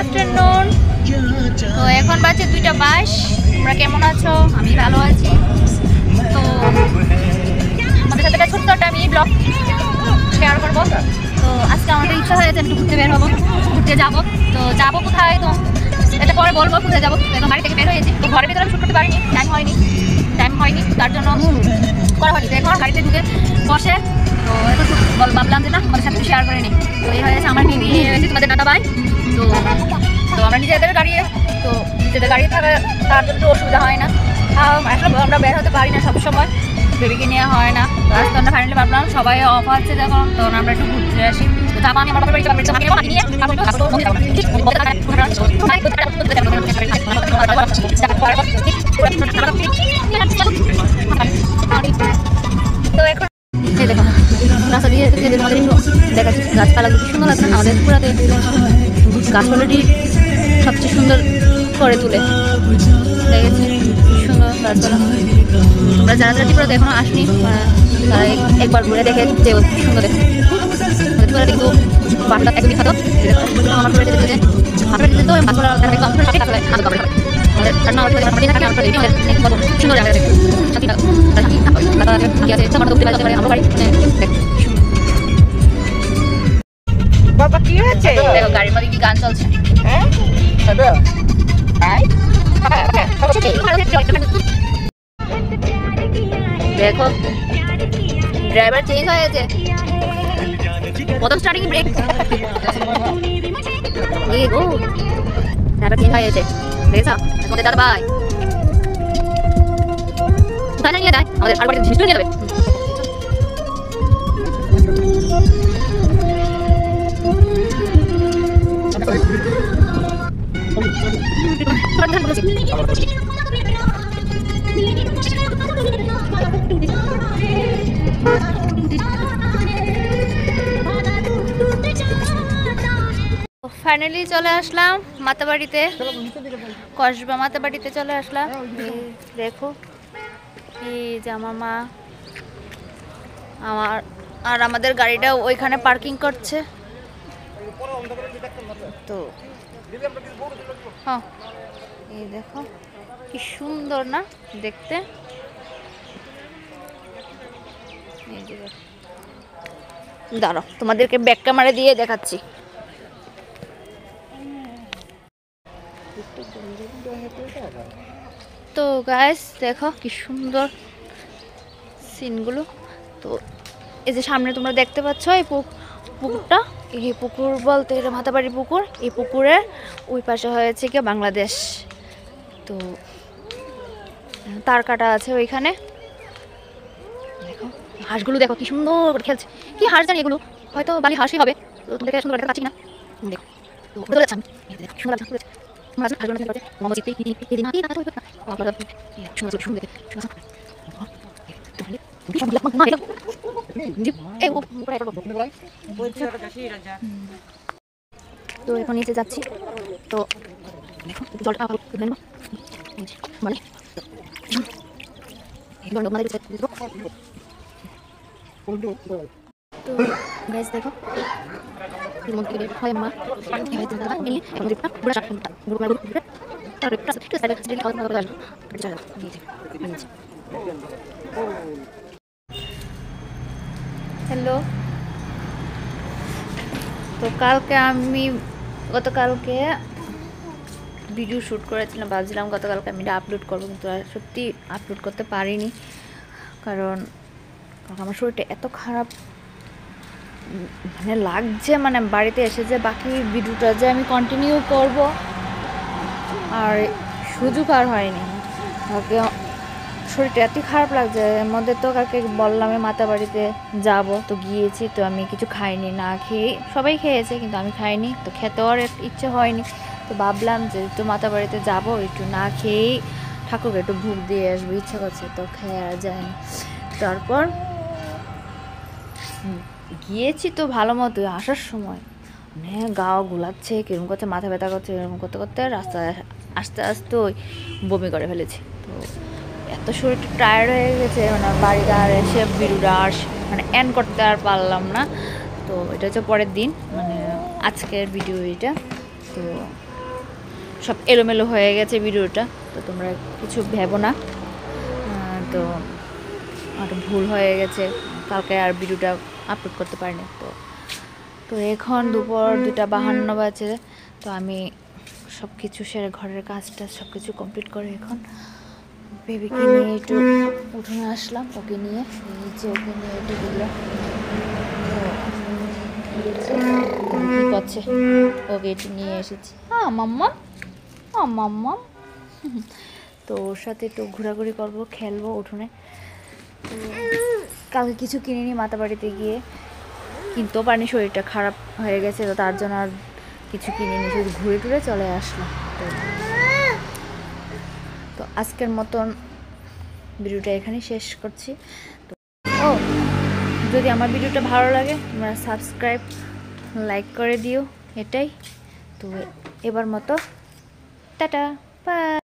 Afternoon. তো এখন বাজে 2:22। তোমরা কেমন আছো? আমি ভালো আছি। তো আমাদের সাথে একটা ছোট্ট একটা আমি ব্লগ শেয়ার করবো। তো আজকে আমাদের ইচ্ছা হয়েছে একটু ঘুরতে বের হবো, ঘুরতে যাবো। তো যাবো কোথায় তো এটা পরে বলবো কোথায় যাবো। এখন বাড়ি থেকে বের হয়েছি, তো ঘরের ভিতরে আমি শুট করতে পারিনি, টাইম হয়নি, তার জন্য করা হয়নি। তো এখন গাড়িতে ঢুকে বসে তো এখন ভাবলাম যে না আমাদের সাথে শেয়ার করে নিই। তো এই হয়েছে আমার দিদি, হয়েছে তোমাদের দাদা ভাই। তো তো আমরা নিজেদের গাড়ি, তো নিজেদের গাড়ি থাকা তার জন্য অসুবিধা হয় না। আসলে আমরা বের হতে পারি না সবসময়, বেবিকে নিয়ে হয় না। তো আজকে আমরা ফাইনালি ভাবলাম সবাই অফ আছে যখন, তখন আমরা একটু ঘুরতে আসি। তো যাবো আমি আমার বাবার বাড়িতে, তো এখন দেখো রাস্তা দিয়ে আমাদের একটু দেখাচ্ছি গাছপালা খুব সুন্দর লাগছে। আমাদের পুরাতে গাছপালাটি সবচেয়ে সুন্দর করে তুলে দেখেছি, সুন্দর গাছপালা। আমরা যারা যারা ত্রিপুরাতে এখনো আসনি তারা একবার ঘুরে দেখে যে সুন্দর দেখে। ত্রিপুরা কিন্তু বাসটা একদম বিখ্যাত। আমার তো গাছপালা সুন্দর জায়গা দেখে বাবা কি হয়েছে? দেখো গাড়ির মধ্যে কি গান চলছে। দেখো ড্রাইভার চেঞ্জ হয়ে গেছে, প্রথম স্টার্টিং ব্রেক ড্রাইভার চেঞ্জ হয়ে গেছে। দেখেছো তোমাদের দাদা ভাই কোথায় নিয়ে যায়, আমাদের আর বাড়িতে জিনিস নিয়ে যাবে। ফাইনালি চলে আসলাম মাতাবাড়িতে, কসবা মাতাবাড়িতে চলে আসলাম। দেখো এই যে আমার মা আমার আর আমাদের গাড়িটা ওইখানে পার্কিং করছে। তো হ্যাঁ এই দেখো কি সুন্দর না দেখতে। দাঁড়াও তোমাদেরকে ব্যাক ক্যামেরা দিয়ে দেখাচ্ছি। তো গাইস দেখো কি সুন্দর সিনগুলো। তো এই যে সামনে তোমরা দেখতে পাচ্ছ এই পুকুরটা, এই পুকুর বলতে এটা মাতাবাড়ি পুকুর। এই পুকুরের ওই পাশে হয়েছে কি বাংলাদেশ। তো তার কাটা আছে ওইখানে। দেখো হাঁসগুলো দেখো কি সুন্দর করে খেলছে। কি হাঁস জানি এগুলো, হয়তো বালি হাঁসই হবে। তো তোমাদেরকে সুন্দর একটা পাচ্ছি না, দেখো তো সুন্দর লাগছে তো এখন নিচে যাচ্ছি। তো দেখো জলটা মানে তো গাইস দেখো হয় মা হ্যালো। তো কালকে আমি গতকালকে ভিডিও শ্যুট করেছিলাম, ভাবছিলাম গতকালকে আমি এটা আপলোড করবো, কিন্তু সত্যি আপলোড করতে পারিনি। কারণ আমার শরীরটা এত খারাপ মানে লাগছে, মানে বাড়িতে এসে যে বাকি ভিডিওটা যে আমি কন্টিনিউ করব আর সুযোগ আর হয়নি। কালকে শরীরটা এতই খারাপ লাগছে। এর মধ্যে তো কালকে বললাম মাতাবাড়িতে যাব, তো গিয়েছি। তো আমি কিছু খাইনি, না খেয়ে সবাই খেয়েছে কিন্তু আমি খাইনি। তো খেতেও আর ইচ্ছে হয়নি। তো ভাবলাম যে একটু মাতাবাড়িতে যাব, একটু না খেয়েই ঠাকুরকে একটু ভোগ দিয়ে আসবো, ইচ্ছা করছে। তো খেয়ে আর যায়নি। তারপর গিয়েছি তো ভালো মতো, আসার সময় মানে গাও গুলাচ্ছে, কিরকম করছে, মাথা ব্যথা করছে, এরকম করতে করতে রাস্তায় আস্তে আস্তে ওই বমি করে ফেলেছি। তো এত শরীরটা টায়ার্ড হয়ে গেছে, মানে বাড়িতে আর এসে ভিডিওটা আর মানে এন্ড করতে আর পারলাম না। তো এটা হচ্ছে পরের দিন, মানে আজকের ভিডিও এটা। তো সব এলোমেলো হয়ে গেছে ভিডিওটা, তো তোমরা কিছু ভেবো না। তো একটা ভুল হয়ে গেছে, কালকে আর ভিডিওটা আপলোড করতে পারিনি। তো এখন দুপুর 2:52 বাজে। তো আমি সব কিছু সেরে ঘরের কাজটা সব কিছু কমপ্লিট করে এখন বেবিকে নিয়ে একটু উঠোনে আসলাম, ওকে নিয়ে এই যে ওকে নিয়ে একটু দিলাম। কি করছে, ওকে একটু নিয়ে এসেছি। হ্যাঁ মাম্মা, হ্যাঁ মাম্মা। তো ওর সাথে একটু ঘোরাঘুরি করবো, খেলবো উঠোনে। তো কালকে কিছু কিনিনি, মাতাবাড়িতে গিয়ে কিনতেও পারিনি, শরীরটা খারাপ হয়ে গেছে, তো তার জন্য আর কিছু কিনিনি, শুধু ঘুরে টুরে চলে আসলাম। তো আজকের মতন ভিডিওটা এখানেই শেষ করছি। তো যদি আমার ভিডিওটা ভালো লাগে তোমরা সাবস্ক্রাইব লাইক করে দিও, এটাই। তো এবার মতো টাটা, বাই।